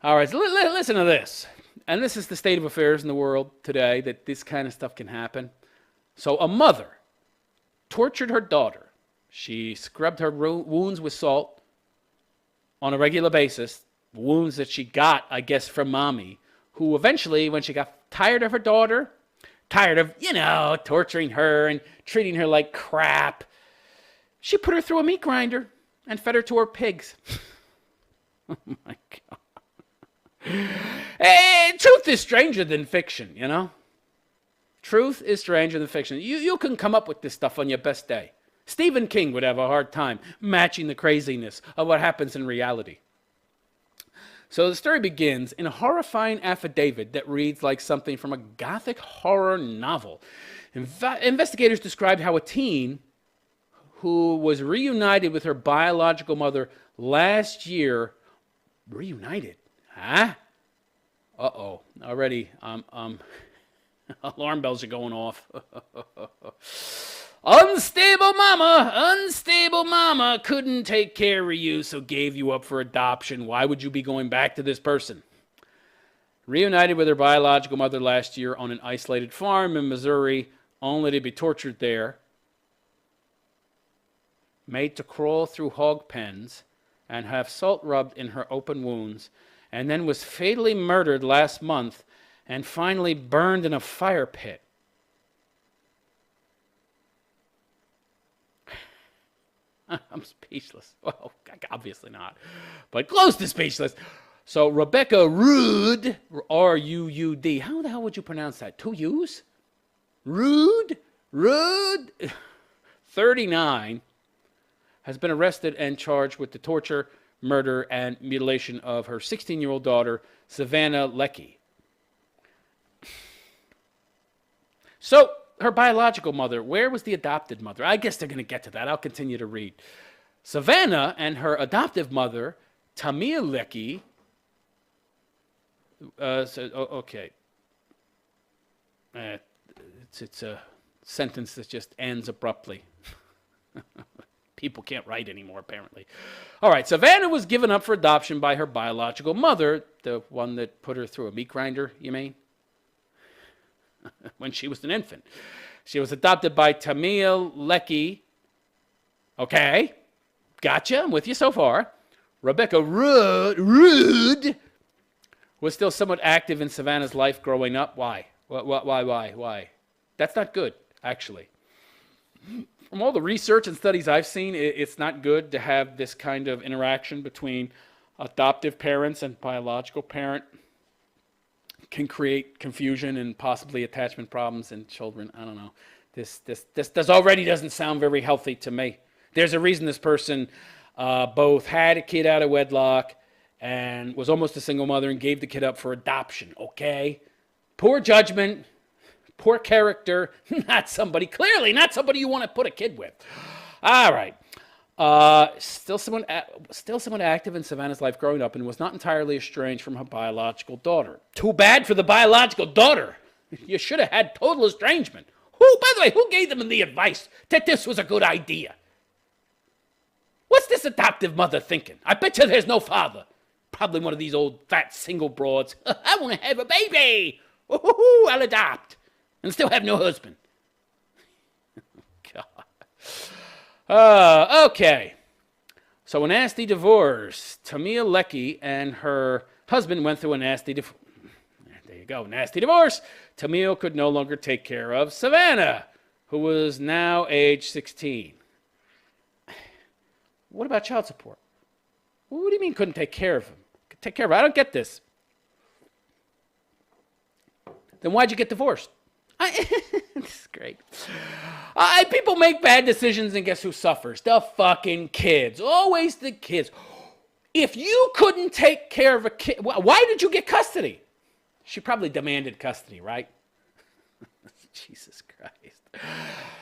All right, so listen to this. And this is the state of affairs in the world today, that this kind of stuff can happen. So a mother tortured her daughter. She scrubbed her wounds with salt on a regular basis, wounds that she got, I guess, from mommy, who eventually, when she got tired of her daughter, tired of, torturing her and treating her like crap, she put her through a meat grinder and fed her to her pigs. Oh my God. Hey, truth is stranger than fiction, Truth is stranger than fiction. You can come up with this stuff on your best day. Stephen King would have a hard time matching the craziness of what happens in reality. So the story begins in a horrifying affidavit that reads like something from a gothic horror novel. Investigators described how a teen who was reunited with her biological mother last year, reunited? Huh? Uh-oh. Already, alarm bells are going off. Unstable mama couldn't take care of you, so gave you up for adoption. Why would you be going back to this person? Reunited with her biological mother last year on an isolated farm in Missouri, only to be tortured there. Made to crawl through hog pens and have salt rubbed in her open wounds, and then was fatally murdered last month and finally burned in a fire pit. I'm speechless. Well, obviously not, but close to speechless. So Rebecca Rude, R-U-U-D. How the hell would you pronounce that? Two U's? Rude, 39, has been arrested and charged with the torture, murder, and mutilation of her 16-year-old daughter, Savannah Leckie. So, her biological mother, where was the adopted mother? I guess they're going to get to that. I'll continue to read. Savannah and her adoptive mother, Tamia Leckie, okay. It's a sentence that just ends abruptly. People can't write anymore, apparently. All right, Savannah was given up for adoption by her biological mother, the one that put her through a meat grinder, you mean? When she was an infant. She was adopted by Tamia Leckie. Okay, gotcha, I'm with you so far. Rebecca Rude was still somewhat active in Savannah's life growing up. Why? Why? That's not good, actually. From all the research and studies I've seen, it's not good to have this kind of interaction between adoptive parents and biological parent. Can create confusion and possibly attachment problems in children. I don't know. This already doesn't sound very healthy to me. There's a reason this person both had a kid out of wedlock and was almost a single mother and gave the kid up for adoption, okay? Poor judgment. Poor character, clearly not somebody you want to put a kid with. All right. Still someone active in Savannah's life growing up and was not entirely estranged from her biological daughter. Too bad for the biological daughter. You should have had total estrangement. By the way, who gave them the advice that this was a good idea? What's this adoptive mother thinking? I bet you there's no father. Probably one of these old fat single broads. I want to have a baby. I'll adopt. And still have no husband. God. Okay. So a nasty divorce. Tamia Leckie and her husband went through a nasty divorce. There you go. Nasty divorce. Tamia could no longer take care of Savannah, who was now age 16. What about child support? What do you mean couldn't take care of him? Take care of him. I don't get this. Then why'd you get divorced? This is great. People make bad decisions, and guess who suffers? The fucking kids. Always the kids. If you couldn't take care of a kid, why did you get custody? She probably demanded custody, right? Jesus Christ.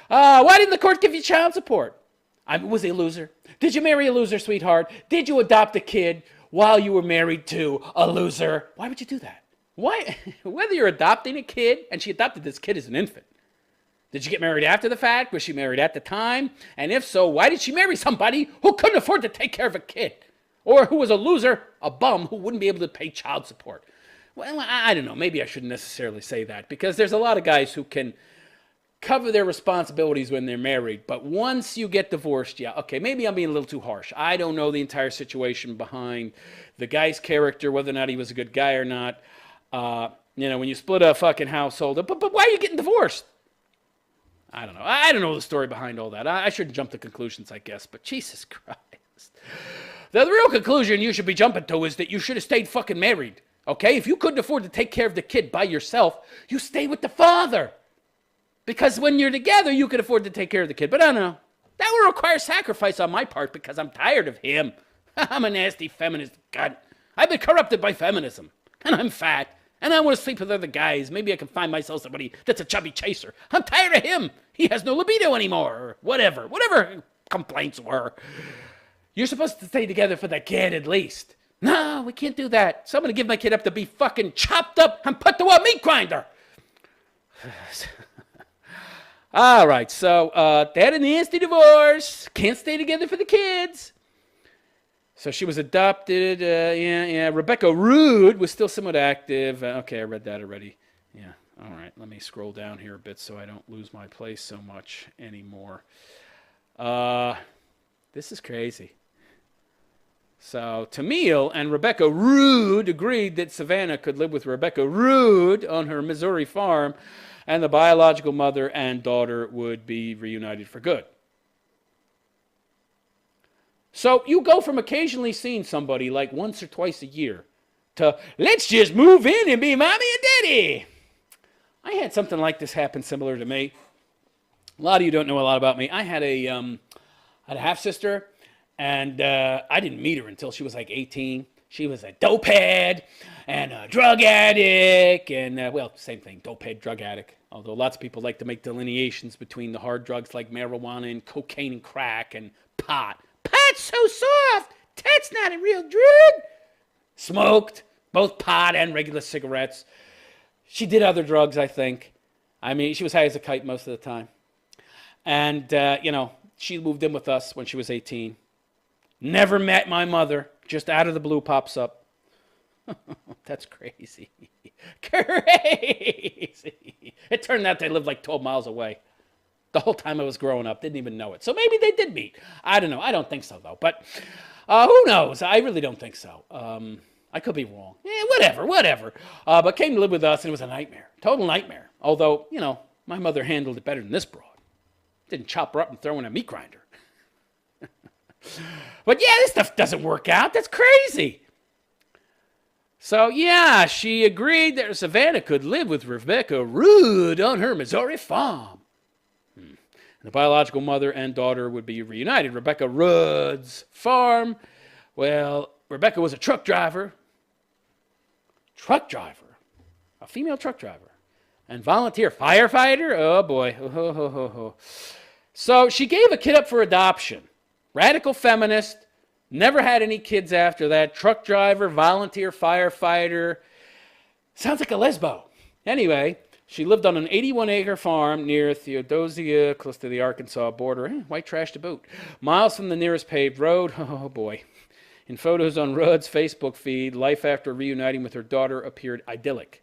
Why didn't the court give you child support? Was he a loser? Did you marry a loser, sweetheart? Did you adopt a kid while you were married to a loser? Why would you do that? Why? Whether you're adopting a kid, and she adopted this kid as an infant. Did she get married after the fact? Was she married at the time? And if so, why did she marry somebody who couldn't afford to take care of a kid? Or who was a loser, a bum who wouldn't be able to pay child support. Well, I don't know. Maybe I shouldn't necessarily say that, because there's a lot of guys who can cover their responsibilities when they're married. But once you get divorced, yeah, okay, maybe I'm being a little too harsh. I don't know the entire situation behind the guy's character, whether or not he was a good guy or not. When you split a fucking household, but why are you getting divorced? I don't know. I don't know the story behind all that. I shouldn't jump to conclusions, I guess, but Jesus Christ. The real conclusion you should be jumping to is that you should have stayed fucking married, okay? If you couldn't afford to take care of the kid by yourself, you stay with the father. Because when you're together, you can afford to take care of the kid. But I don't know. That would require sacrifice on my part because I'm tired of him. I'm a nasty feminist cunt. I've been corrupted by feminism. And I'm fat. And I want to sleep with other guys. Maybe I can find myself somebody that's a chubby chaser. I'm tired of him. He has no libido anymore. Or whatever complaints were. You're supposed to stay together for the kid at least. No, we can't do that. So I'm going to give my kid up to be fucking chopped up and put to a meat grinder. All right, so they had a nasty divorce. Can't stay together for the kids. So she was adopted. Rebecca Rood was still somewhat active. Okay, I read that already. Yeah, all right. Let me scroll down here a bit so I don't lose my place so much anymore. This is crazy. So Tamil and Rebecca Rood agreed that Savannah could live with Rebecca Rood on her Missouri farm, and the biological mother and daughter would be reunited for good. So you go from occasionally seeing somebody like once or twice a year to let's just move in and be mommy and daddy. I had something like this happen similar to me. A lot of you don't know a lot about me. I had a half-sister, and I didn't meet her until she was like 18. She was a dopehead and a drug addict, and, same thing, dopehead, drug addict. Although lots of people like to make delineations between the hard drugs like marijuana and cocaine and crack and pot. Pot's so soft. That's not a real drug. Smoked both pot and regular cigarettes. She did other drugs, I think. I mean, she was high as a kite most of the time. And, she moved in with us when she was 18. Never met my mother. Just out of the blue pops up. That's crazy. Crazy. It turned out they lived like 12 miles away. The whole time I was growing up. Didn't even know it. So maybe they did meet. I don't know. I don't think so, though. But who knows? I really don't think so. I could be wrong. Whatever. But came to live with us, and it was a nightmare. Total nightmare. Although, my mother handled it better than this broad. Didn't chop her up and throw in a meat grinder. But yeah, this stuff doesn't work out. That's crazy. So yeah, she agreed that Savannah could live with Rebecca Rood on her Missouri farm. And the biological mother and daughter would be reunited. Rebecca Rood's farm. Well, Rebecca was a truck driver. A female truck driver. And volunteer firefighter. Oh boy. So she gave a kid up for adoption. Radical feminist, never had any kids after that. Truck driver, volunteer firefighter. Sounds like a lesbo. Anyway, she lived on an 81-acre farm near Theodosia, close to the Arkansas border. White trash to boot. Miles from the nearest paved road. Oh, boy. In photos on Rudd's Facebook feed, life after reuniting with her daughter appeared idyllic.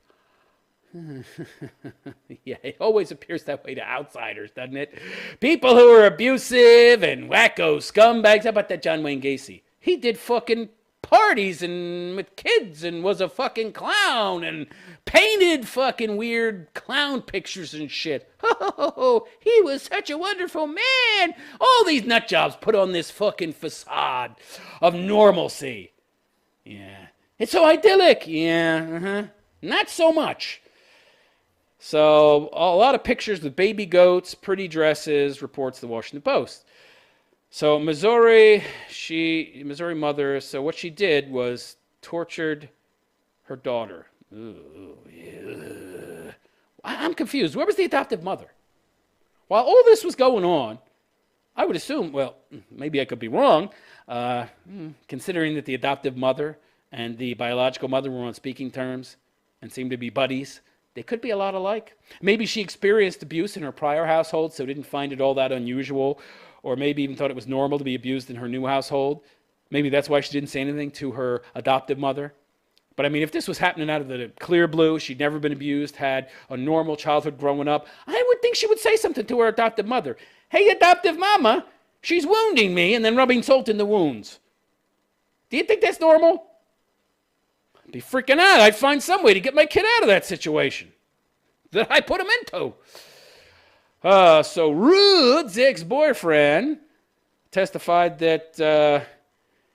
Yeah, it always appears that way to outsiders, doesn't it? People who are abusive and wacko scumbags. How about that John Wayne Gacy? He did fucking parties and with kids and was a fucking clown and painted fucking weird clown pictures and shit. Oh, he was such a wonderful man. All these nut jobs put on this fucking facade of normalcy. Yeah. It's so idyllic. Yeah, Not so much. So, a lot of pictures with baby goats, pretty dresses, reports the Washington Post. So, Missouri mother, so what she did was tortured her daughter. Ooh, yeah. I'm confused. Where was the adoptive mother? While all this was going on, I would assume, well, maybe I could be wrong, considering that the adoptive mother and the biological mother were on speaking terms and seemed to be buddies. They could be a lot alike. Maybe she experienced abuse in her prior household, so didn't find it all that unusual, or maybe even thought it was normal to be abused in her new household. Maybe that's why she didn't say anything to her adoptive mother. But I mean, if this was happening out of the clear blue, she'd never been abused, had a normal childhood growing up, I would think she would say something to her adoptive mother. Hey, adoptive mama, she's wounding me, and then rubbing salt in the wounds. Do you think that's normal? I'd be freaking out. I'd find some way to get my kid out of that situation that I put him into. So Rude's ex-boyfriend testified that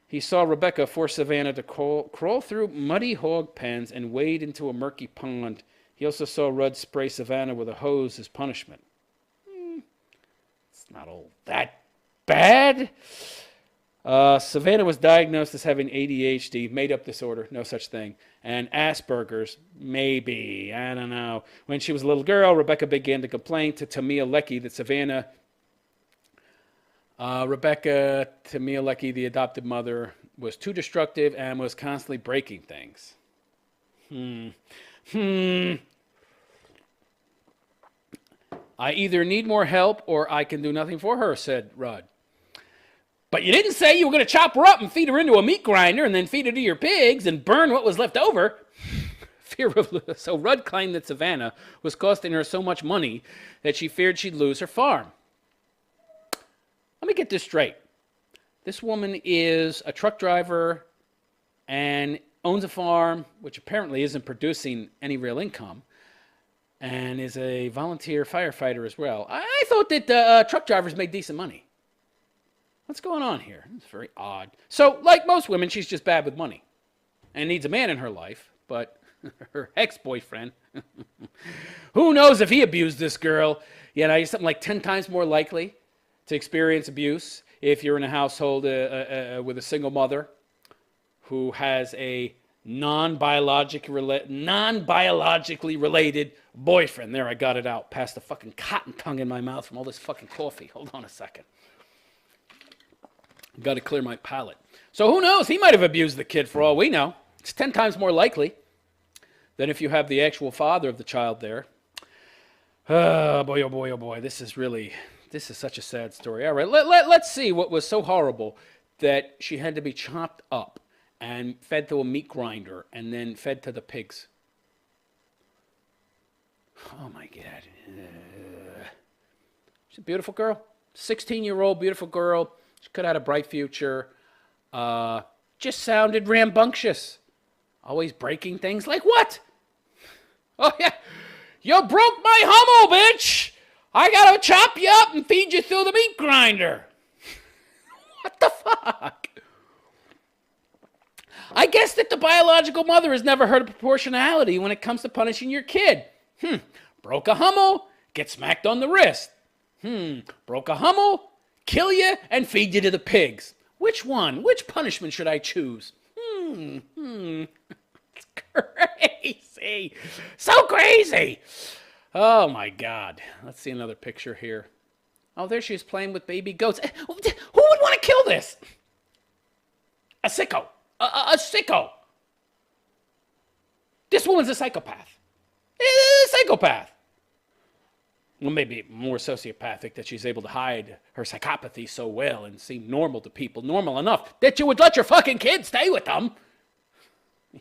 he saw Rebecca force Savannah to crawl through muddy hog pens and wade into a murky pond. He also saw Rudd spray Savannah with a hose as punishment. It's not all that bad. Savannah was diagnosed as having ADHD, made-up disorder, no such thing, and Asperger's, maybe, I don't know. When she was a little girl, Rebecca began to complain to Tamia Leckie that Savannah, Tamia Leckie, the adopted mother, was too destructive and was constantly breaking things. I either need more help or I can do nothing for her, said Rudd. But you didn't say you were going to chop her up and feed her into a meat grinder and then feed her to your pigs and burn what was left over. So Rudd claimed that Savannah was costing her so much money that she feared she'd lose her farm. Let me get this straight. This woman is a truck driver and owns a farm, which apparently isn't producing any real income, and is a volunteer firefighter as well. I thought that truck drivers made decent money. What's going on here? It's very odd. So, like most women, she's just bad with money and needs a man in her life, but her ex-boyfriend, who knows if he abused this girl? You know, you're something like 10 times more likely to experience abuse if you're in a household with a single mother who has a non-biologically related boyfriend. There, I got it out past the fucking cotton tongue in my mouth from all this fucking coffee. Hold on a second. Got to clear my palate. So who knows? He might have abused the kid for all we know. It's 10 times more likely than if you have the actual father of the child there. Oh boy, oh boy, oh boy. This is such a sad story. All right, let's see what was so horrible that she had to be chopped up and fed to a meat grinder and then fed to the pigs. Oh my God. She's a beautiful girl. 16-year-old beautiful girl. She could have had a bright future. Just sounded rambunctious. Always breaking things. Like what? Oh, yeah. You broke my Hummel, bitch. I got to chop you up and feed you through the meat grinder. What the fuck? I guess that the biological mother has never heard of proportionality when it comes to punishing your kid. Broke a Hummel, get smacked on the wrist. Broke a Hummel, kill you and feed you to the pigs. Which one? Which punishment should I choose? It's crazy. So crazy. Oh, my God. Let's see another picture here. Oh, there she is playing with baby goats. Who would want to kill this? A sicko. A sicko. This woman's a psychopath. A psychopath. Well, maybe more sociopathic that she's able to hide her psychopathy so well and seem normal to people, normal enough that you would let your fucking kid stay with them.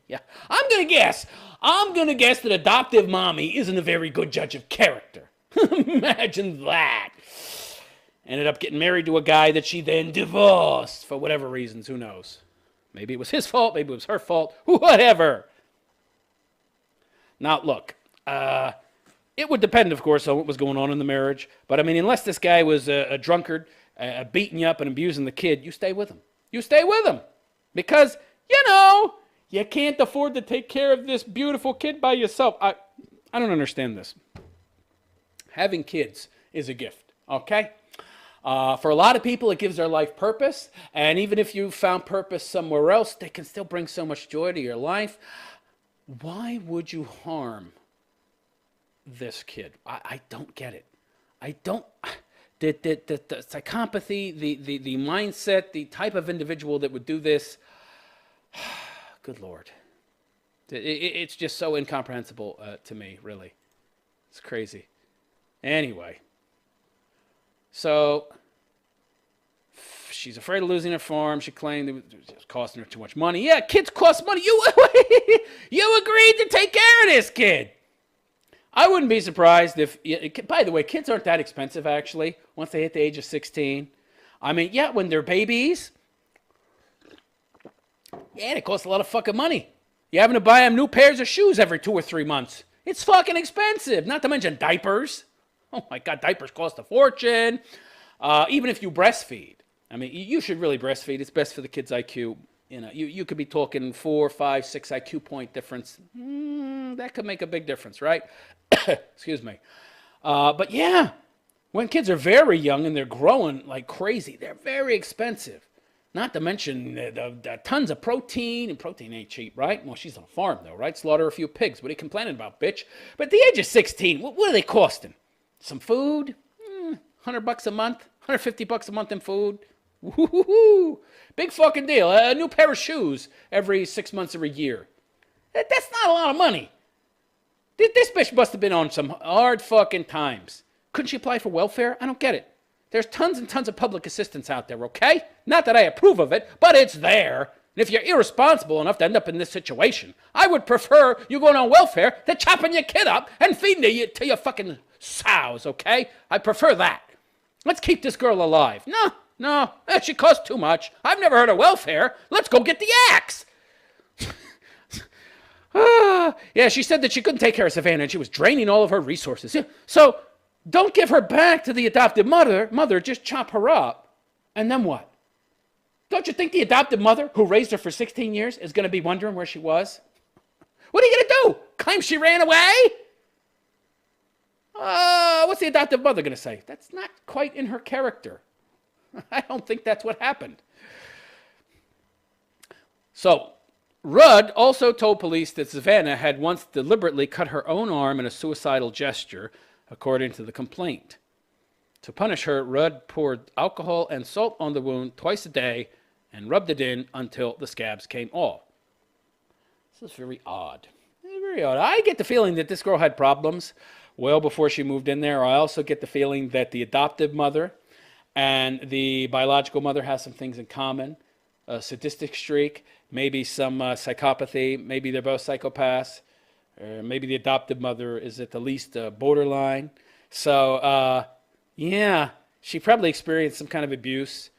Yeah, I'm going to guess that adoptive mommy isn't a very good judge of character. Imagine that. Ended up getting married to a guy that she then divorced for whatever reasons, who knows. Maybe it was his fault, maybe it was her fault, whatever. Now, look, it would depend, of course, on what was going on in the marriage. But, I mean, unless this guy was a drunkard, beating you up and abusing the kid, you stay with him. You stay with him. Because, you can't afford to take care of this beautiful kid by yourself. I don't understand this. Having kids is a gift, okay? For a lot of people, it gives their life purpose. And even if you found purpose somewhere else, they can still bring so much joy to your life. Why would you harm this kid? I don't get it. I don't. The psychopathy, the mindset, the type of individual that would do this, good Lord. It's just so incomprehensible to me, really. It's crazy. Anyway. So, she's afraid of losing her farm. She claimed it was costing her too much money. Yeah, kids cost money. You agreed to take care of this kid. I wouldn't be surprised if, by the way, kids aren't that expensive, actually, once they hit the age of 16. I mean, yeah, when they're babies, yeah, it costs a lot of fucking money. You're having to buy them new pairs of shoes every 2 or 3 months. It's fucking expensive, not to mention diapers. Oh my God, diapers cost a fortune. Even if you breastfeed. I mean, you should really breastfeed. It's best for the kid's IQ. You could be talking 4, 5, 6 IQ point difference. That could make a big difference, right? Excuse me. But yeah, when kids are very young and they're growing like crazy, they're very expensive. Not to mention the tons of protein, and protein ain't cheap, right? Well, she's on a farm though, right? Slaughter a few pigs. What are you complaining about, bitch? But at the age of 16, what are they costing? Some food? $100 a month? $150 a month in food? Woo-hoo-hoo. Big fucking deal. A new pair of shoes every 6 months or a year. That's not a lot of money. This bitch must have been on some hard fucking times. Couldn't she apply for welfare? I don't get it. There's tons and tons of public assistance out there, okay? Not that I approve of it, but it's there. And if you're irresponsible enough to end up in this situation, I would prefer you going on welfare than chopping your kid up and feeding it to your fucking sows, okay? I prefer that. Let's keep this girl alive. No, she costs too much. I've never heard of welfare. Let's go get the axe. Yeah, she said that she couldn't take care of Savannah and she was draining all of her resources. Yeah, so don't give her back to the adoptive mother, just chop her up. And then what? Don't you think the adoptive mother who raised her for 16 years is going to be wondering where she was? What are you going to do? Claim she ran away? What's the adoptive mother going to say? That's not quite in her character. I don't think that's what happened. So, Rudd also told police that Savannah had once deliberately cut her own arm in a suicidal gesture, according to the complaint. To punish her, Rudd poured alcohol and salt on the wound twice a day and rubbed it in until the scabs came off. This is very odd. Very odd. I get the feeling that this girl had problems well before she moved in there. I also get the feeling that the adoptive mother and the biological mother has some things in common. A sadistic streak, maybe some psychopathy, maybe they're both psychopaths, or maybe the adoptive mother is at the least borderline. So, yeah, she probably experienced some kind of abuse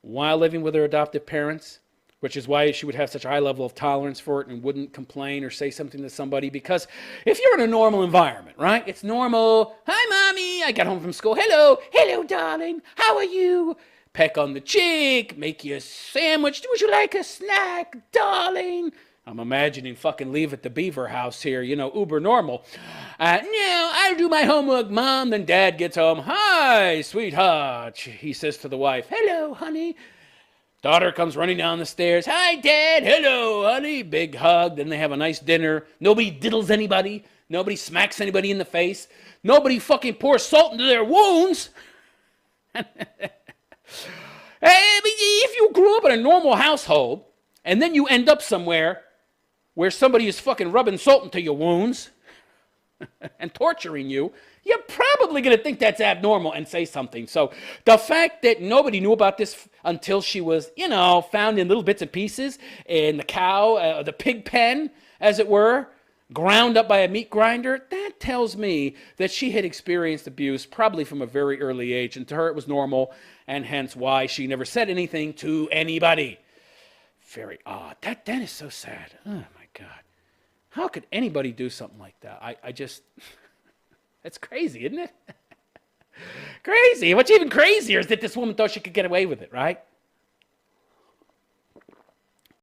while living with her adoptive parents, which is why she would have such a high level of tolerance for it and wouldn't complain or say something to somebody. Because if you're in a normal environment, right? It's normal. Hi, Mommy. I got home from school. Hello, darling. How are you? Peck on the cheek, make you a sandwich. Would you like a snack, darling? I'm imagining fucking Leave at the Beaver house here, uber normal. No, I'll do my homework, Mom. Then Dad gets home. Hi, sweetheart, he says to the wife. Hello, honey. Daughter comes running down the stairs. Hi, Dad. Hello, honey. Big hug. Then they have a nice dinner. Nobody diddles anybody. Nobody smacks anybody in the face. Nobody fucking pours salt into their wounds. If you grew up in a normal household and then you end up somewhere where somebody is fucking rubbing salt into your wounds and torturing you, you're probably going to think that's abnormal and say something. So the fact that nobody knew about this until she was, found in little bits and pieces in the cow, the pig pen, as it were, ground up by a meat grinder, that tells me that she had experienced abuse probably from a very early age, and to her it was normal, and hence why she never said anything to anybody. Very odd. That is so sad. Oh my God. How could anybody do something like that? I just, it's crazy, isn't it? Crazy. What's even crazier is that this woman thought she could get away with it, right?